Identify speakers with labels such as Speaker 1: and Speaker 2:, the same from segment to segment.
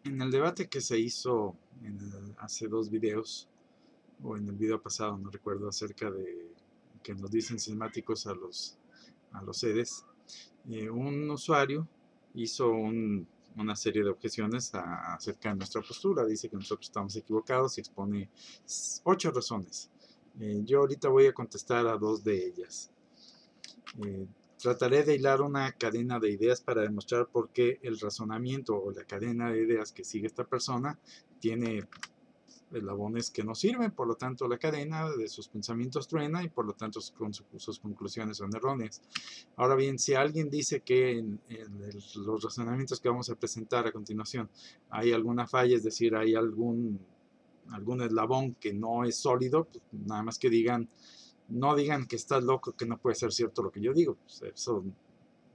Speaker 1: En el debate que se hizo hace dos videos, o en el video pasado, no recuerdo, acerca de que nos dicen sistemáticos a los sedes, un usuario hizo una serie de objeciones acerca de nuestra postura. Dice que nosotros estamos equivocados y expone 8 razones. Yo ahorita voy a contestar a 2 de ellas. Trataré de hilar una cadena de ideas para demostrar por qué el razonamiento o la cadena de ideas que sigue esta persona tiene eslabones que no sirven, por lo tanto la cadena de sus pensamientos truena y por lo tanto sus conclusiones son erróneas. Ahora bien, si alguien dice que en los razonamientos que vamos a presentar a continuación hay alguna falla, es decir, hay algún eslabón que no es sólido, pues nada más que no digan que estás loco, que no puede ser cierto lo que yo digo. Pues eso,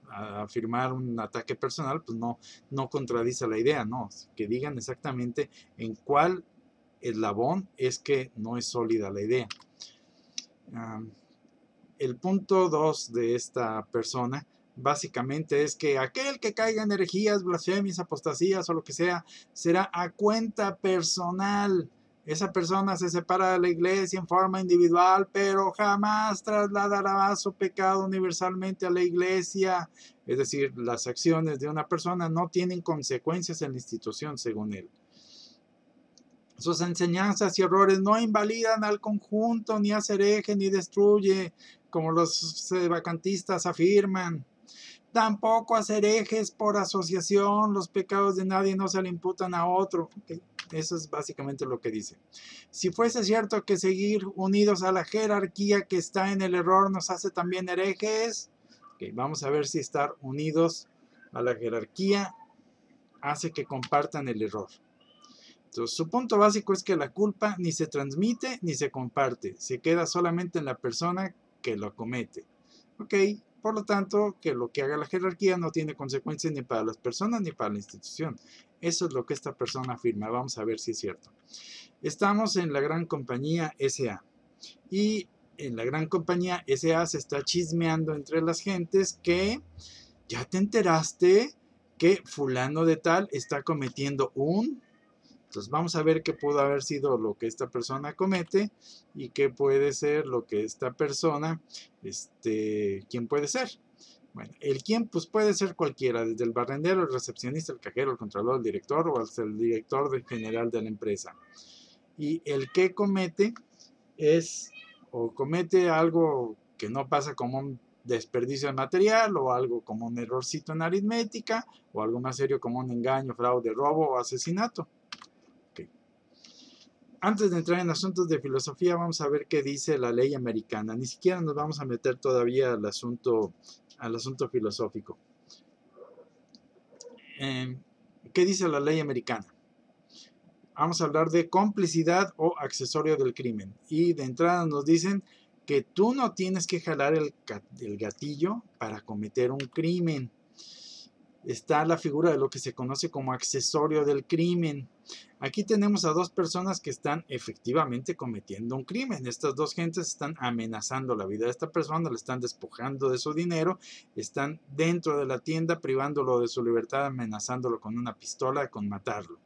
Speaker 1: afirmar un ataque personal, pues no contradice la idea, no. Que digan exactamente en cuál eslabón es que no es sólida la idea. El punto 2 de esta persona básicamente es que aquel que caiga en herejías, blasfemias, apostasías o lo que sea, será a cuenta personal. Esa persona se separa de la iglesia en forma individual, pero jamás trasladará su pecado universalmente a la iglesia. Es decir, las acciones de una persona no tienen consecuencias en la institución, según él. Sus enseñanzas y errores no invalidan al conjunto, ni hace hereje, ni destruye, como los vacantistas afirman. Tampoco hace herejes por asociación, los pecados de nadie no se le imputan a otro. Okay. Eso es básicamente lo que dice. Si fuese cierto que seguir unidos a la jerarquía que está en el error nos hace también herejes, okay, vamos a ver si estar unidos a la jerarquía hace que compartan el error. Entonces, su punto básico es que la culpa ni se transmite ni se comparte, se queda solamente en la persona que lo comete. Ok, por lo tanto, que lo que haga la jerarquía no tiene consecuencias ni para las personas ni para la institución. Eso es lo que esta persona afirma. Vamos a ver si es cierto. Estamos en la gran compañía SA y en la gran compañía SA se está chismeando entre las gentes que ya te enteraste que fulano de tal está cometiendo un... Entonces vamos a ver qué pudo haber sido lo que esta persona comete y qué puede ser lo que esta persona, quién puede ser. Bueno, el quién pues puede ser cualquiera, desde el barrendero, el recepcionista, el cajero, el controlador, el director o hasta el director general de la empresa. Y el que comete es o comete algo que no pasa como un desperdicio de material o algo como un errorcito en aritmética o algo más serio como un engaño, fraude, robo o asesinato. Antes de entrar en asuntos de filosofía, vamos a ver qué dice la ley americana. Ni siquiera nos vamos a meter todavía al asunto filosófico. ¿Qué dice la ley americana? Vamos a hablar de complicidad o accesorio del crimen. Y de entrada nos dicen que tú no tienes que jalar el gatillo para cometer un crimen. Está la figura de lo que se conoce como accesorio del crimen. Aquí tenemos a dos personas que están efectivamente cometiendo un crimen. Estas dos gentes están amenazando la vida de esta persona, le están despojando de su dinero, están dentro de la tienda privándolo de su libertad, amenazándolo con una pistola, con matarlo.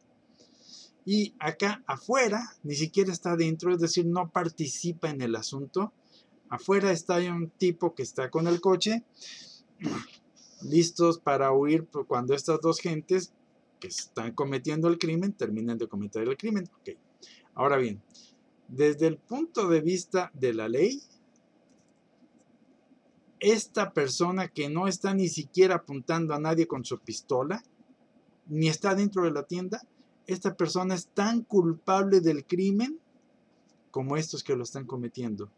Speaker 1: Y acá afuera, ni siquiera está dentro, es decir, no participa en el asunto. Afuera está un tipo que está con el coche, listos para huir cuando estas dos gentes que están cometiendo el crimen terminan de cometer el crimen. Okay. Ahora bien, desde el punto de vista de la ley, esta persona que no está ni siquiera apuntando a nadie con su pistola, ni está dentro de la tienda, esta persona es tan culpable del crimen como estos que lo están cometiendo.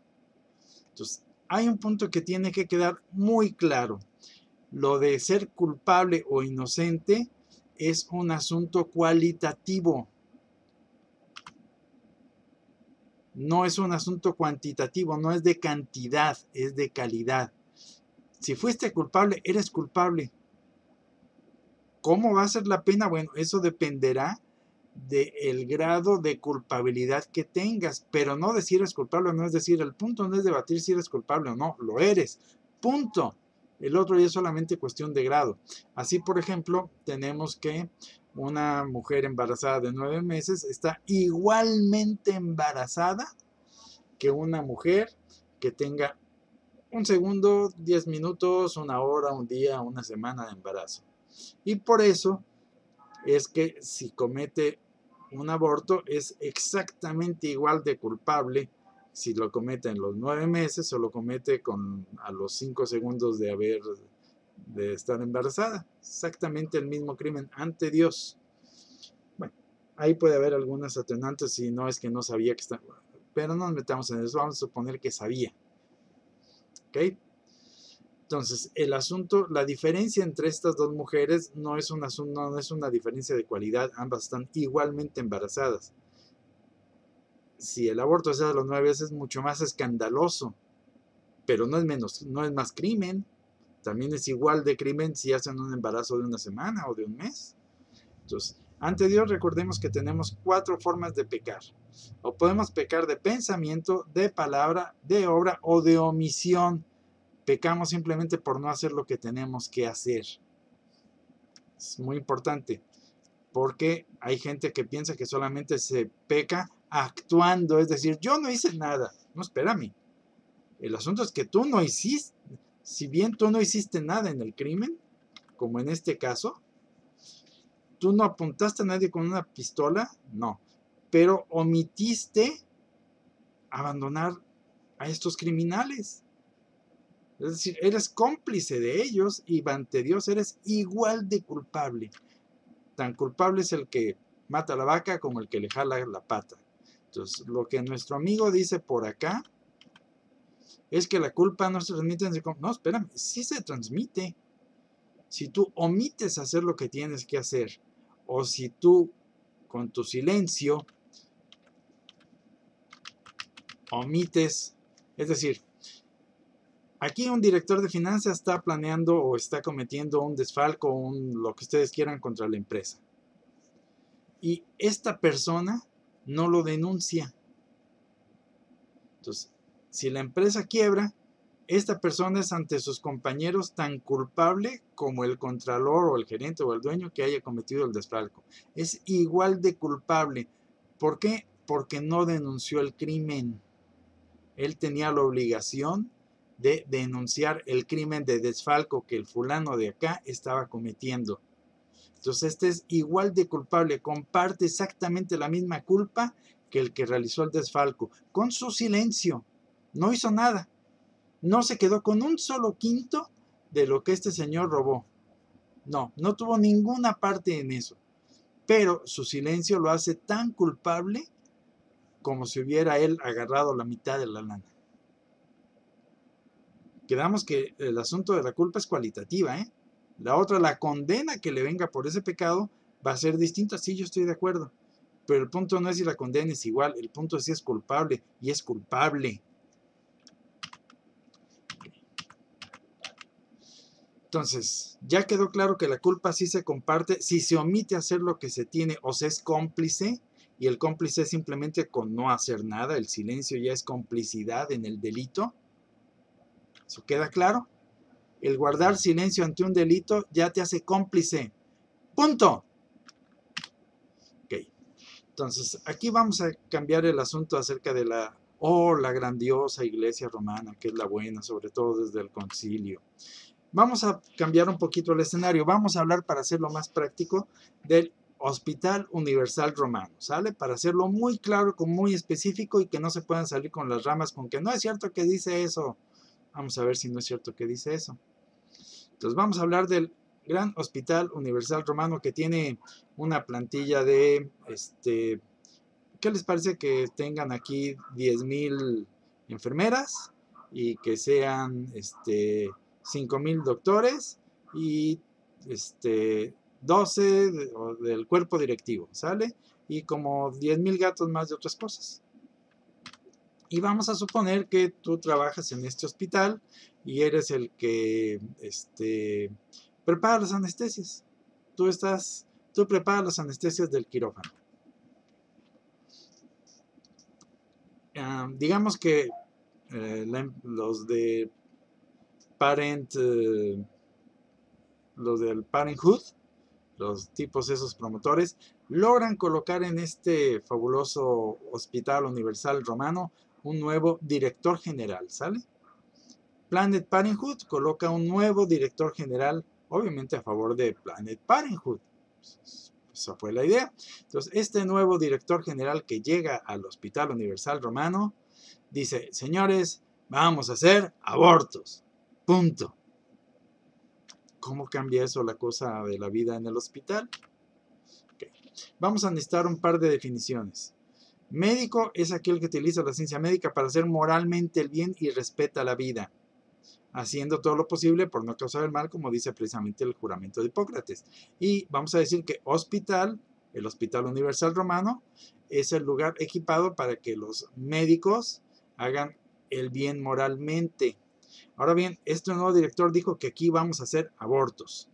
Speaker 1: Entonces, hay un punto que tiene que quedar muy claro. Lo de ser culpable o inocente es un asunto cualitativo. No es un asunto cuantitativo, no es de cantidad, es de calidad. Si fuiste culpable, eres culpable. ¿Cómo va a ser la pena? Bueno, eso dependerá del grado de culpabilidad que tengas, pero no de si eres culpable o no, es decir, el punto no es debatir si eres culpable o no, lo eres, punto. El otro ya es solamente cuestión de grado. Así, por ejemplo, tenemos que una mujer embarazada de 9 meses está igualmente embarazada que una mujer que tenga un segundo, 10 minutos, una hora, un día, una semana de embarazo. Y por eso es que si comete un aborto es exactamente igual de culpable si lo comete en los 9 meses o lo comete a los 5 segundos de estar embarazada. Exactamente el mismo crimen ante Dios. Bueno, ahí puede haber algunas atenuantes si no es que no sabía que estaba, pero no nos metamos en eso, vamos a suponer que sabía. ¿Ok? Entonces, el asunto, la diferencia entre estas dos mujeres no es una diferencia de cualidad, ambas están igualmente embarazadas. Si el aborto se hace a los 9 meses es mucho más escandaloso, pero no es más crimen. También es igual de crimen si hacen un embarazo de una semana o de un mes. Entonces, ante Dios recordemos que tenemos 4 formas de pecar. O podemos pecar de pensamiento, de palabra, de obra o de omisión. Pecamos simplemente por no hacer lo que tenemos que hacer. Es muy importante, porque hay gente que piensa que solamente se peca actuando, es decir, yo no hice nada. No, espérame. El asunto es que tú no hiciste, si bien tú no hiciste nada en el crimen, como en este caso, tú no apuntaste a nadie con una pistola, no, pero omitiste abandonar a estos criminales. Es decir, eres cómplice de ellos y ante Dios eres igual de culpable. Tan culpable es el que mata a la vaca como el que le jala la pata. Entonces, lo que nuestro amigo dice por acá es que la culpa no se transmite. No, espérame, sí se transmite. Si tú omites hacer lo que tienes que hacer, o si tú con tu silencio omites, es decir, aquí un director de finanzas está planeando o está cometiendo un desfalco, lo que ustedes quieran contra la empresa. Y esta persona no lo denuncia. Entonces, si la empresa quiebra, esta persona es ante sus compañeros tan culpable como el contralor o el gerente o el dueño que haya cometido el desfalco. Es igual de culpable. ¿Por qué? Porque no denunció el crimen. Él tenía la obligación de denunciar el crimen de desfalco que el fulano de acá estaba cometiendo. Entonces este es igual de culpable, comparte exactamente la misma culpa que el que realizó el desfalco, con su silencio. No hizo nada, no se quedó con un solo quinto de lo que este señor robó. No tuvo ninguna parte en eso, pero su silencio lo hace tan culpable como si hubiera él agarrado la mitad de la lana. Quedamos que el asunto de la culpa es cualitativa, ¿eh? La otra, la condena que le venga por ese pecado, va a ser distinta. Sí, yo estoy de acuerdo. Pero el punto no es si la condena es igual, el punto es si es culpable, y es culpable. Entonces, ya quedó claro que la culpa sí se comparte si se omite hacer lo que se tiene o se es cómplice, y el cómplice es simplemente con no hacer nada, el silencio ya es complicidad en el delito. ¿Eso queda claro? El guardar silencio ante un delito ya te hace cómplice. ¡Punto! Ok. Entonces, aquí vamos a cambiar el asunto acerca de la grandiosa iglesia romana, que es la buena, sobre todo desde el concilio. Vamos a cambiar un poquito el escenario. Vamos a hablar, para hacerlo más práctico, del Hospital Universal Romano, ¿sale? Para hacerlo muy claro, muy específico y que no se puedan salir con las ramas con que no es cierto que dice eso. Vamos a ver si no es cierto que dice eso. Entonces vamos a hablar del Gran Hospital Universal Romano, que tiene una plantilla de, ¿qué les parece que tengan aquí 10,000 enfermeras y que sean 5,000 doctores y 12 del cuerpo directivo, ¿sale? Y como 10,000 gatos más de otras cosas. Y vamos a suponer que tú trabajas en este hospital y eres el que prepara las anestesias. Tú preparas las anestesias del quirófano. Digamos que los de los del Parenthood los tipos esos promotores, logran colocar en este fabuloso Hospital Universal Romano un nuevo director general, ¿sale? Planned Parenthood coloca un nuevo director general, obviamente a favor de Planned Parenthood. Esa fue la idea. Entonces, este nuevo director general que llega al Hospital Universal Romano dice, señores, vamos a hacer abortos. Punto. ¿Cómo cambia eso la cosa de la vida en el hospital? Okay. Vamos a necesitar un par de definiciones. Médico es aquel que utiliza la ciencia médica para hacer moralmente el bien y respeta la vida, haciendo todo lo posible por no causar el mal, como dice precisamente el juramento de Hipócrates. Y vamos a decir que hospital, el Hospital Universal Romano, es el lugar equipado para que los médicos hagan el bien moralmente. Ahora bien, este nuevo director dijo que aquí vamos a hacer abortos.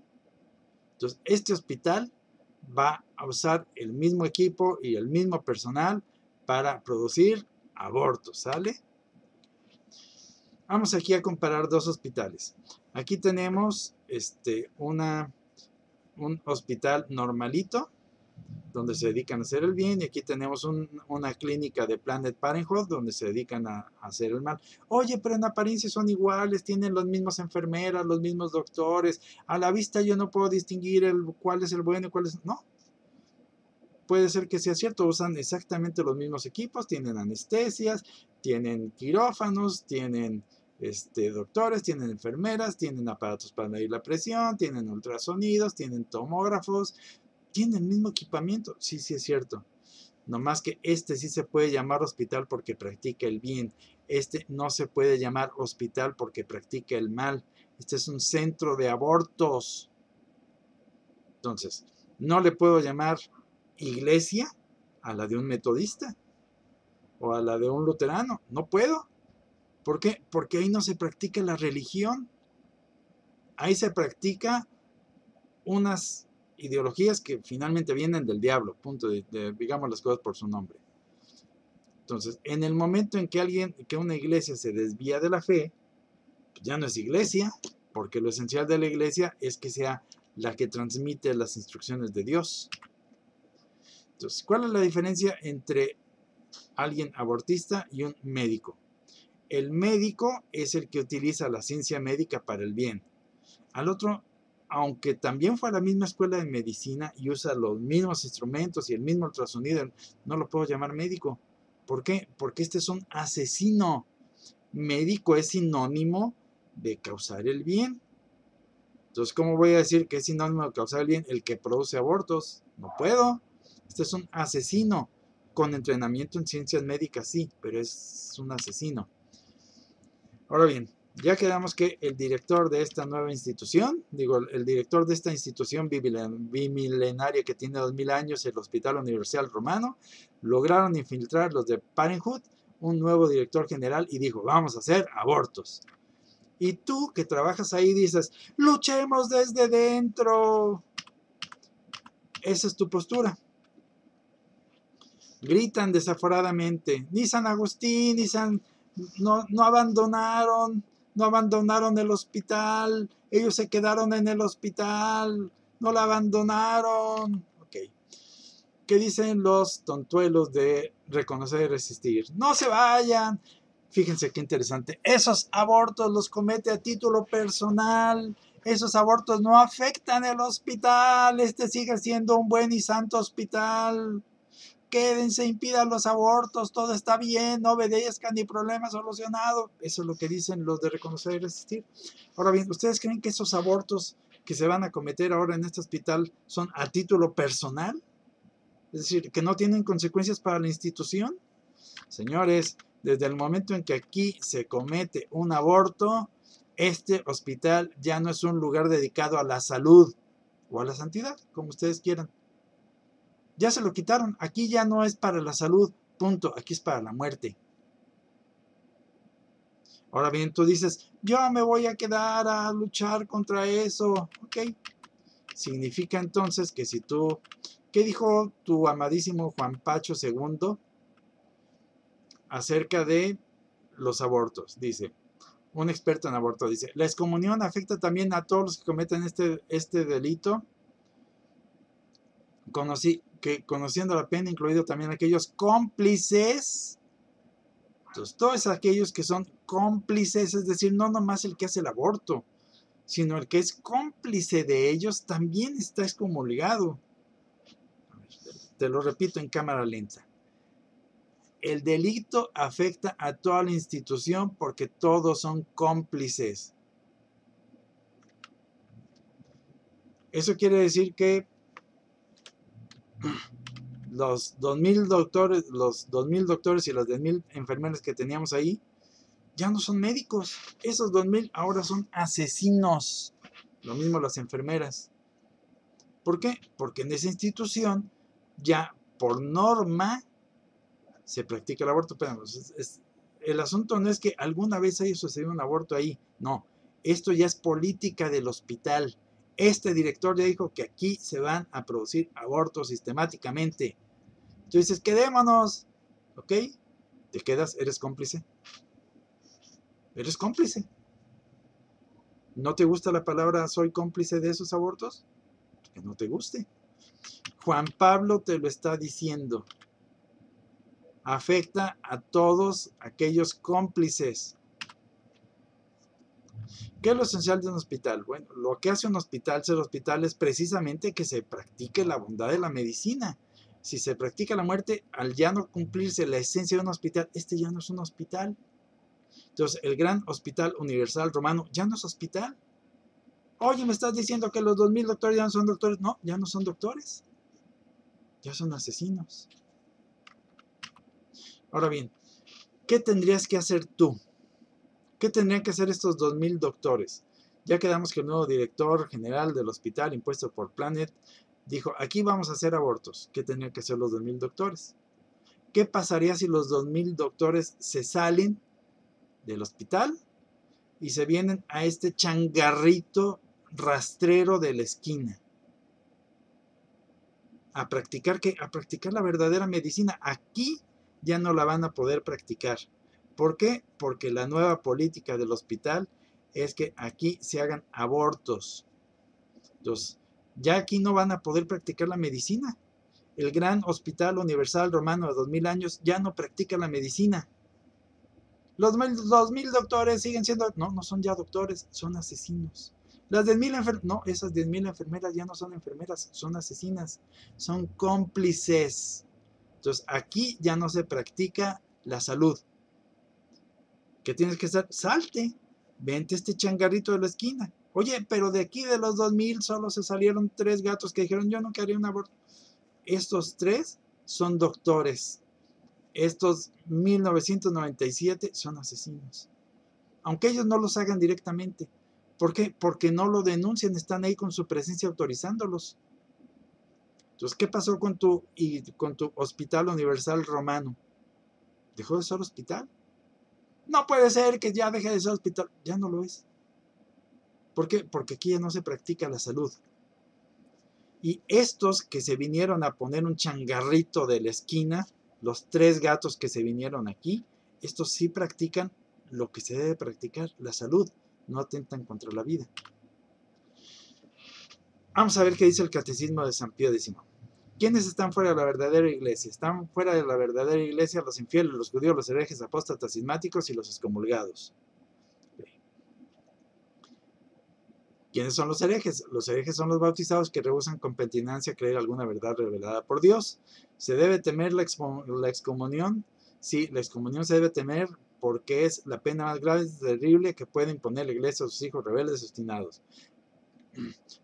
Speaker 1: Entonces, este hospital va a usar el mismo equipo y el mismo personal para producir abortos, ¿sale? Vamos aquí a comparar dos hospitales. Aquí tenemos un hospital normalito, donde se dedican a hacer el bien, y aquí tenemos una clínica de Planned Parenthood, donde se dedican a hacer el mal. Oye, pero en apariencia son iguales, tienen las mismas enfermeras, los mismos doctores, a la vista yo no puedo distinguir cuál es el bueno y cuál es... No, puede ser que sea cierto, usan exactamente los mismos equipos, tienen anestesias, tienen quirófanos, tienen doctores, tienen enfermeras, tienen aparatos para medir la presión, tienen ultrasonidos, tienen tomógrafos, tienen el mismo equipamiento. Sí, sí es cierto. No más que sí se puede llamar hospital porque practica el bien. Este no se puede llamar hospital porque practica el mal. Este es un centro de abortos. Entonces, no le puedo llamar iglesia a la de un metodista o a la de un luterano. No puedo. ¿Por qué? Porque ahí no se practica la religión. Ahí se practica unas ideologías que finalmente vienen del diablo. Punto. Digamos las cosas por su nombre. Entonces, en el momento en que una iglesia se desvía de la fe, pues ya no es iglesia, porque lo esencial de la iglesia es que sea la que transmite las instrucciones de Dios. Entonces, ¿cuál es la diferencia entre alguien abortista y un médico? El médico es el que utiliza la ciencia médica para el bien. Al otro, aunque también fue a la misma escuela de medicina y usa los mismos instrumentos y el mismo ultrasonido, no lo puedo llamar médico. ¿Por qué? Porque este es un asesino. Médico es sinónimo de causar el bien. Entonces, ¿cómo voy a decir que es sinónimo de causar el bien el que produce abortos? No puedo. Este es un asesino. Con entrenamiento en ciencias médicas, sí, pero es un asesino. Ahora bien, ya quedamos que el director de esta nueva institución, el director de esta institución bimilenaria que tiene 2000 años, el Hospital Universal Romano, lograron infiltrar los de Parenthood, un nuevo director general, y dijo, vamos a hacer abortos. Y tú que trabajas ahí dices, luchemos desde dentro. Esa es tu postura. Gritan desaforadamente, ni San Agustín, no abandonaron el hospital, ellos se quedaron en el hospital, no la abandonaron. Ok. ¿Qué dicen los tontuelos de Reconocer y Resistir? No se vayan. Fíjense qué interesante. Esos abortos los comete a título personal. Esos abortos no afectan el hospital. Este sigue siendo un buen y santo hospital. Quédense, impidan los abortos, todo está bien, no obedezcan ni problema solucionado. Eso es lo que dicen los de Reconocer y Resistir. Ahora bien, ¿ustedes creen que esos abortos que se van a cometer ahora en este hospital son a título personal? Es decir, que no tienen consecuencias para la institución. Señores, desde el momento en que aquí se comete un aborto, este hospital ya no es un lugar dedicado a la salud o a la santidad, como ustedes quieran. Ya se lo quitaron. Aquí ya no es para la salud. Punto. Aquí es para la muerte. Ahora bien, tú dices, yo me voy a quedar a luchar contra eso. Ok. Significa entonces que si tú... ¿Qué dijo tu amadísimo Juan Pacho II acerca de los abortos? Dice, un experto en aborto dice, la excomunión afecta también a todos los que cometen este delito. conociendo la pena, incluido también aquellos cómplices. Entonces, todos aquellos que son cómplices, es decir, no nomás el que hace el aborto, sino el que es cómplice de ellos, también está excomulgado. Te lo repito en cámara lenta. El delito afecta a toda la institución porque todos son cómplices. Eso quiere decir que los 2,000 doctores, y las 10,000 enfermeras que teníamos ahí, ya no son médicos. Esos 2,000 ahora son asesinos. Lo mismo las enfermeras. ¿Por qué? Porque en esa institución ya por norma se practica el aborto. Pero el asunto no es que alguna vez haya sucedido un aborto ahí. No, esto ya es política del hospital. Este director ya dijo que aquí se van a producir abortos sistemáticamente. Tú dices, quedémonos. ¿Ok? Te quedas, eres cómplice. Eres cómplice. ¿No te gusta la palabra soy cómplice de esos abortos? Que no te guste. Juan Pablo te lo está diciendo. Afecta a todos aquellos cómplices. ¿Qué es lo esencial de un hospital? Bueno, lo que hace un hospital ser hospital es precisamente que se practique la bondad de la medicina. Si se practica la muerte, al ya no cumplirse la esencia de un hospital, este ya no es un hospital. Entonces, el gran hospital universal romano ya no es hospital. Oye, me estás diciendo que los 2,000 doctores ya no son doctores. No, ya no son doctores. Ya son asesinos. Ahora bien, ¿qué tendrías que hacer tú? ¿Qué tendrían que hacer estos 2,000 doctores? Ya quedamos que el nuevo director general del hospital impuesto por Planet dijo, aquí vamos a hacer abortos. ¿Qué tendrían que hacer los 2,000 doctores? ¿Qué pasaría si los 2,000 doctores se salen del hospital y se vienen a este changarrito rastrero de la esquina? ¿A practicar qué? A practicar la verdadera medicina. Aquí ya no la van a poder practicar. ¿Por qué? Porque la nueva política del hospital es que aquí se hagan abortos. Entonces, ya aquí no van a poder practicar la medicina. El gran hospital universal romano de 2,000 años ya no practica la medicina. Los 2,000 doctores siguen siendo, no son ya doctores, son asesinos. Las 10,000 enfermeras, no, esas 10,000 enfermeras ya no son enfermeras, son asesinas, son cómplices. Entonces, aquí ya no se practica la salud. ¿Qué tienes que hacer? Salte, vente este changarrito de la esquina. Oye, pero de aquí de los 2,000 solo se salieron 3 gatos que dijeron, yo no quería un aborto. Estos 3 son doctores. Estos 1997 son asesinos. Aunque ellos no los hagan directamente. ¿Por qué? Porque no lo denuncian, están ahí con su presencia autorizándolos. Entonces, ¿qué pasó con tu hospital universal romano? ¿Dejó de ser hospital? No puede ser que ya deje de ser hospital. Ya no lo es. ¿Por qué? Porque aquí ya no se practica la salud. Y estos que se vinieron a poner un changarrito de la esquina, los 3 gatos que se vinieron aquí, estos sí practican lo que se debe practicar, la salud. No atentan contra la vida. Vamos a ver qué dice el Catecismo de San Pío X. ¿Quiénes están fuera de la verdadera iglesia? Están fuera de la verdadera iglesia los infieles, los judíos, los herejes, apóstatas, cismáticos y los excomulgados. ¿Quiénes son los herejes? Los herejes son los bautizados que rehúsan con petinacia creer alguna verdad revelada por Dios. ¿Se debe temer la excomunión? Sí, la excomunión se debe temer porque es la pena más grave y terrible que puede imponer la iglesia a sus hijos rebeldes y obstinados.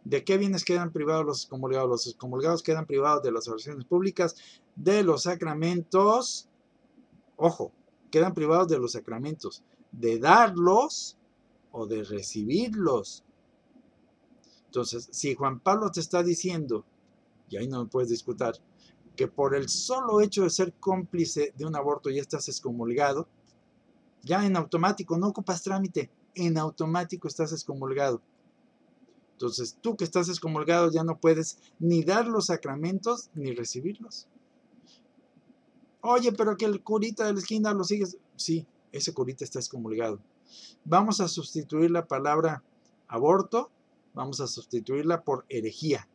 Speaker 1: ¿De qué bienes quedan privados los excomulgados? Los excomulgados quedan privados de las oraciones públicas, de los sacramentos, ojo, quedan privados de los sacramentos, de darlos o de recibirlos. Entonces, si Juan Pablo te está diciendo, y ahí no me puedes discutir, que por el solo hecho de ser cómplice de un aborto ya estás excomulgado, ya en automático, no ocupas trámite, en automático estás excomulgado. Entonces, tú que estás excomulgado ya no puedes ni dar los sacramentos ni recibirlos. Oye, pero que el curita de la esquina lo sigues. Sí, ese curita está excomulgado. Vamos a sustituir la palabra aborto, vamos a sustituirla por herejía.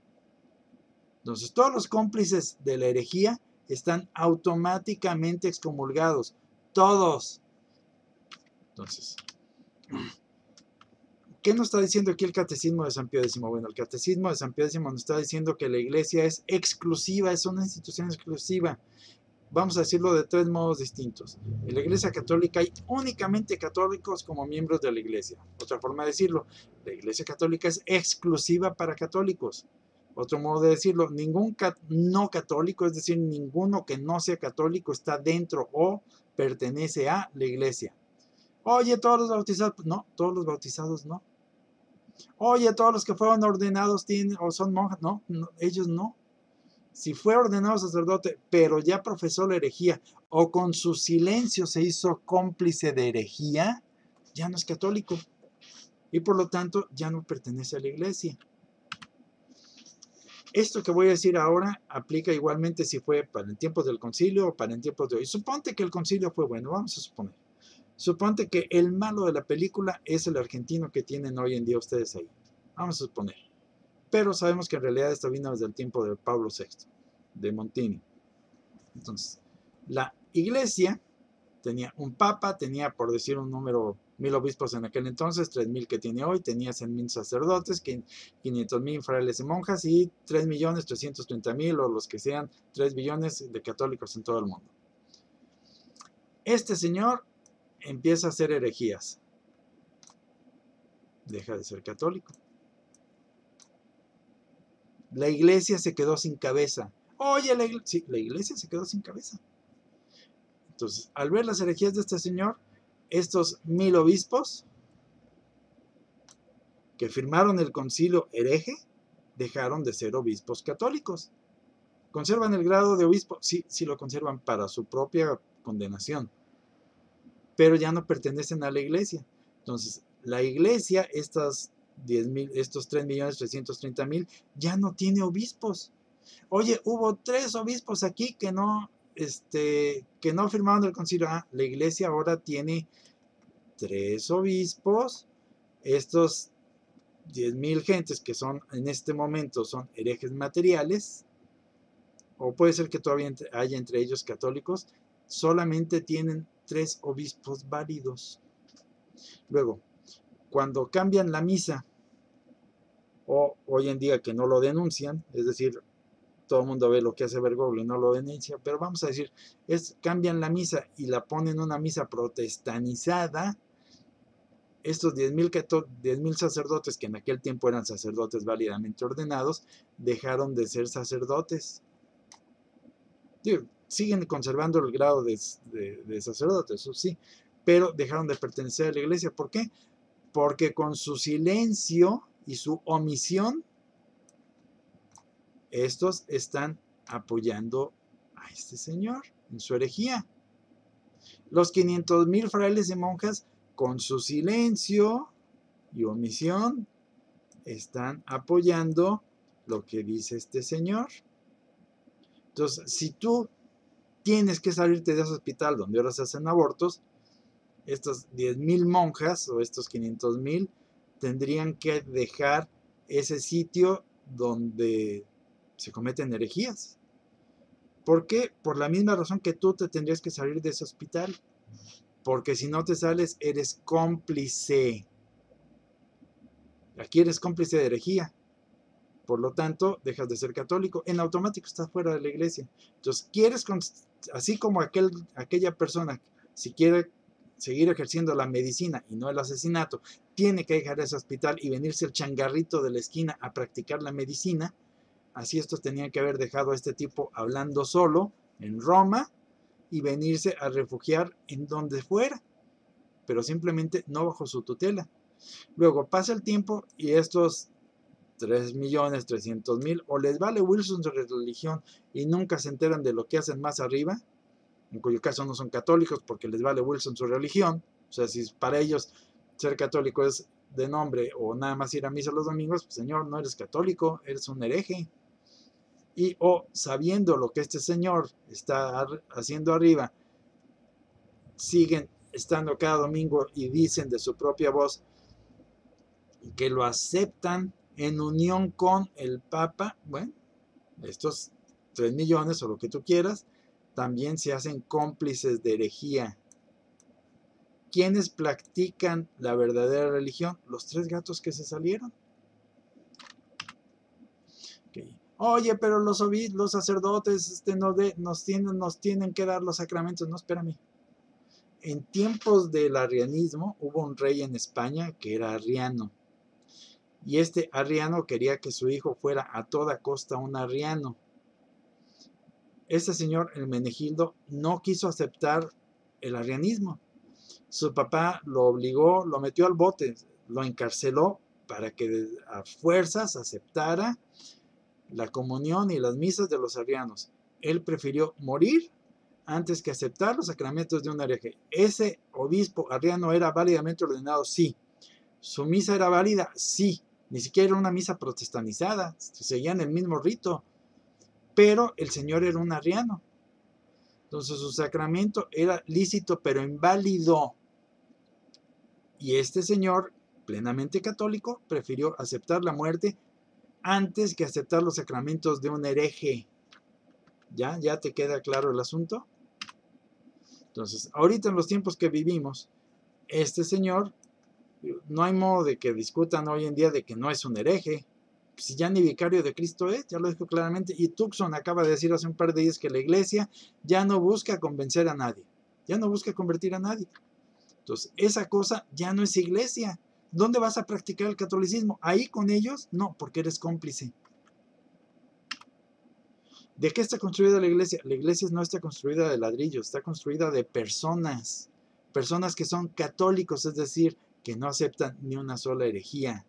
Speaker 1: Entonces, todos los cómplices de la herejía están automáticamente excomulgados. Todos. Entonces, ¿qué nos está diciendo aquí el Catecismo de San Pío X? Bueno, el Catecismo de San Pío X nos está diciendo que la Iglesia es exclusiva, es una institución exclusiva. Vamos a decirlo de tres modos distintos. En la Iglesia Católica hay únicamente católicos como miembros de la Iglesia. Otra forma de decirlo, la Iglesia Católica es exclusiva para católicos. Otro modo de decirlo, ningún no católico, es decir, ninguno que no sea católico está dentro o pertenece a la Iglesia. Oye, todos los bautizados, no, todos los bautizados no. Oye, todos los que fueron ordenados tienen o son monjas, no, ellos no. Si fue ordenado sacerdote, pero ya profesó la herejía o con su silencio se hizo cómplice de herejía, ya no es católico y por lo tanto ya no pertenece a la Iglesia. Esto que voy a decir ahora aplica igualmente si fue para en tiempos del concilio o para en tiempos de hoy. Suponte que el concilio fue bueno, vamos a suponer. Suponte que el malo de la película es el argentino que tienen hoy en día ustedes ahí. Vamos a suponer. Pero sabemos que en realidad esto vino desde el tiempo de Pablo VI, de Montini. Entonces, la Iglesia tenía un papa, tenía, por decir un número, 1000 obispos en aquel entonces, 3000 que tiene hoy, tenía 100,000 sacerdotes, 500,000 frailes y monjas y 3,330,000 o los que sean 3 billones de católicos en todo el mundo. Este señor empieza a hacer herejías. Deja de ser católico. La Iglesia se quedó sin cabeza. Oye, sí, la Iglesia se quedó sin cabeza. Entonces, al ver las herejías de este señor, estos 1000 obispos que firmaron el concilio hereje dejaron de ser obispos católicos. ¿Conservan el grado de obispo? Sí, sí lo conservan para su propia condenación, pero ya no pertenecen a la Iglesia. Entonces, la Iglesia, estos 3,330,000, ya no tiene obispos. Oye, hubo 3 obispos aquí que no firmaron el concilio. La Iglesia ahora tiene 3 obispos. Estos 10,000 gentes que son en este momento son herejes materiales, o puede ser que todavía haya entre ellos católicos, solamente tienen 3 obispos válidos. Luego, cuando cambian la misa, o hoy en día que no lo denuncian, es decir, todo el mundo ve lo que hace Bergoglio y no lo denuncia, pero vamos a decir, cambian la misa y la ponen una misa protestanizada, estos 10,000 sacerdotes, que en aquel tiempo eran sacerdotes válidamente ordenados, dejaron de ser sacerdotes. Siguen conservando el grado de sacerdotes, eso sí, pero dejaron de pertenecer a la Iglesia. ¿Por qué? Porque con su silencio y su omisión, estos están apoyando a este señor en su herejía. Los 500,000 frailes y monjas, con su silencio y omisión, están apoyando lo que dice este señor. Entonces, si tú tienes que salirte de ese hospital donde ahora se hacen abortos, estas 10,000 monjas o estos 500,000 tendrían que dejar ese sitio donde se cometen herejías. ¿Por qué? Por la misma razón que tú te tendrías que salir de ese hospital. Porque si no te sales, eres cómplice. Aquí eres cómplice de herejía. Por lo tanto, dejas de ser católico. En automático estás fuera de la Iglesia. Entonces, así como aquella persona, si quiere seguir ejerciendo la medicina y no el asesinato, tiene que dejar ese hospital y venirse el changarrito de la esquina a practicar la medicina, así estos tenían que haber dejado a este tipo hablando solo en Roma y venirse a refugiar en donde fuera, pero simplemente no bajo su tutela. Luego pasa el tiempo y estos 3,300,000 o les vale Wilson su religión y nunca se enteran de lo que hacen más arriba, en cuyo caso no son católicos porque les vale Wilson su religión. O sea, si para ellos ser católico es de nombre o nada más ir a misa los domingos, pues, señor, no eres católico, eres un hereje. Y o sabiendo lo que este señor está haciendo arriba, siguen estando cada domingo y dicen de su propia voz que lo aceptan en unión con el Papa. Bueno, Estos 3 millones o lo que tú quieras, también se hacen cómplices de herejía. ¿Quiénes practican la verdadera religión? Los 3 gatos que se salieron. Okay. Oye, pero los sacerdotes nos tienen que dar los sacramentos. No, espérame. En tiempos del arrianismo hubo un rey en España que era arriano. Y este arriano quería que su hijo fuera a toda costa un arriano. Este señor, el Menegildo, no quiso aceptar el arrianismo. Su papá lo obligó, lo metió al bote, lo encarceló para que a fuerzas aceptara la comunión y las misas de los arrianos. Él prefirió morir antes que aceptar los sacramentos de un hereje. Ese obispo arriano era válidamente ordenado, sí. Su misa era válida, sí. Ni siquiera era una misa protestanizada, seguían el mismo rito. Pero el señor era un arriano. Entonces su sacramento era lícito, pero inválido. Y este señor, plenamente católico, prefirió aceptar la muerte antes que aceptar los sacramentos de un hereje. ¿Ya? ¿Ya te queda claro el asunto? Entonces, ahorita en los tiempos que vivimos, este señor, no hay modo de que discutan hoy en día de que no es un hereje. Si ya ni vicario de Cristo es, ya lo dijo claramente. Y Tucson acaba de decir hace un par de días que la iglesia ya no busca convencer a nadie. Ya no busca convertir a nadie. Entonces, esa cosa ya no es iglesia. ¿Dónde vas a practicar el catolicismo? ¿Ahí con ellos? No, porque eres cómplice. ¿De qué está construida la iglesia? La iglesia no está construida de ladrillos, está construida de personas. Personas que son católicos, es decir, que no aceptan ni una sola herejía.